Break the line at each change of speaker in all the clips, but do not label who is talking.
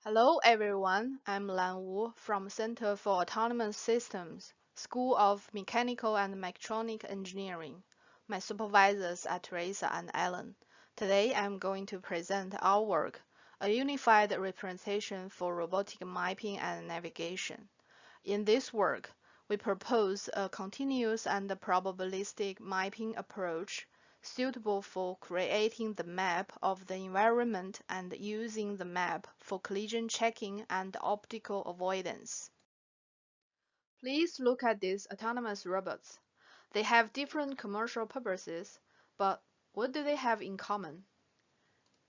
Hello everyone, I'm Lan Wu from Center for Autonomous Systems, School of Mechanical and Mechatronic Engineering. My supervisors are Teresa and Alan. Today I'm going to present our work, a unified representation for robotic mapping and navigation. In this work, we propose a continuous and probabilistic mapping approach suitable for creating the map of the environment and using the map for collision checking and optical avoidance. Please look at these autonomous robots. They have different commercial purposes, but what do they have in common?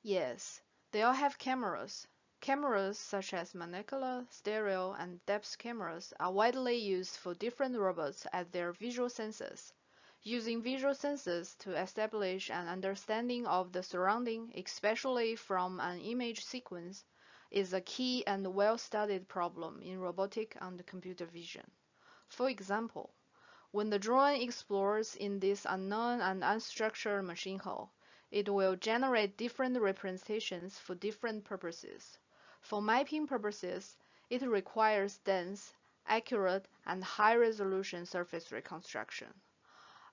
Yes, they all have cameras. Cameras such as monocular, stereo, and depth cameras are widely used for different robots as their visual sensors. Using visual sensors to establish an understanding of the surrounding, especially from an image sequence, is a key and well-studied problem in robotic and computer vision. For example, when the drone explores in this unknown and unstructured machine hull, it will generate different representations for different purposes. For mapping purposes, it requires dense, accurate, and high-resolution surface reconstruction.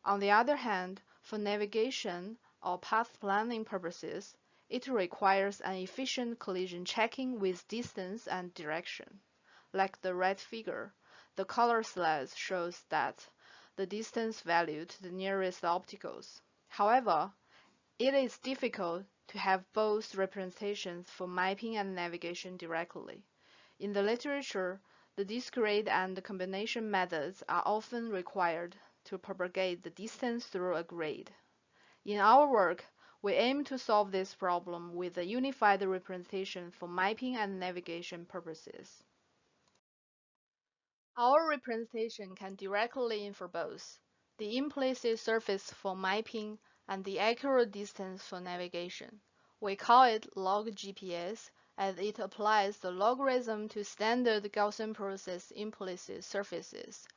On the other hand, for navigation or path planning purposes, it requires an efficient collision checking with distance and direction. Like the red figure, the color slice shows that the distance value to the nearest obstacles. However, it is difficult to have both representations for mapping and navigation directly. In the literature, the discrete and combination methods are often required to propagate the distance through a grid. In our work, we aim to solve this problem with a unified representation for mapping and navigation purposes. Our representation can directly infer both the implicit surface for mapping and the accurate distance for navigation. We call it log GPS as it applies the logarithm to standard Gaussian process implicit surfaces.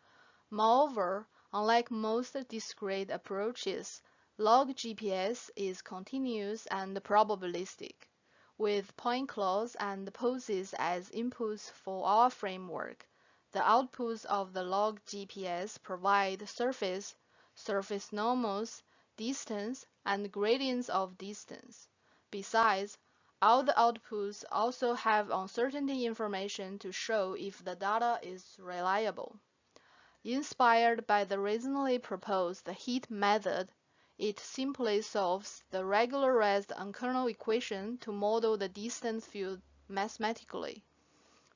Moreover, unlike most discrete approaches, log GPS is continuous and probabilistic, with point clouds and poses as inputs for our framework. The outputs of the log GPS provide surface, surface normals, distance, and gradients of distance. Besides, all the outputs also have uncertainty information to show if the data is reliable. Inspired by the recently proposed heat method, it simply solves the regularized unkernel equation to model the distance field mathematically.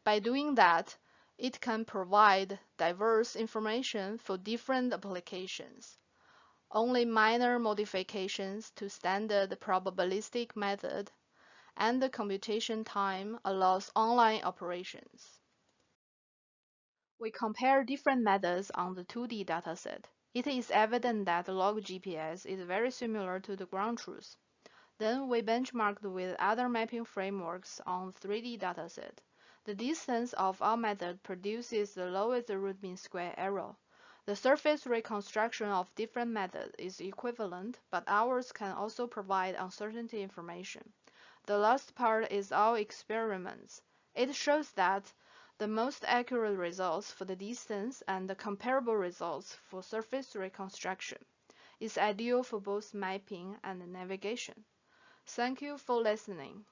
By doing that, it can provide diverse information for different applications. Only minor modifications to standard probabilistic method and the computation time allows online operations. We compare different methods on the 2D dataset. It is evident that log GPS is very similar to the ground truth. Then we benchmarked with other mapping frameworks on 3D dataset. The distance of our method produces the lowest root mean square error. The surface reconstruction of different methods is equivalent, but ours can also provide uncertainty information. The last part is our experiments. It shows that the most accurate results for the distance and the comparable results for surface reconstruction is ideal for both mapping and navigation. Thank you for listening.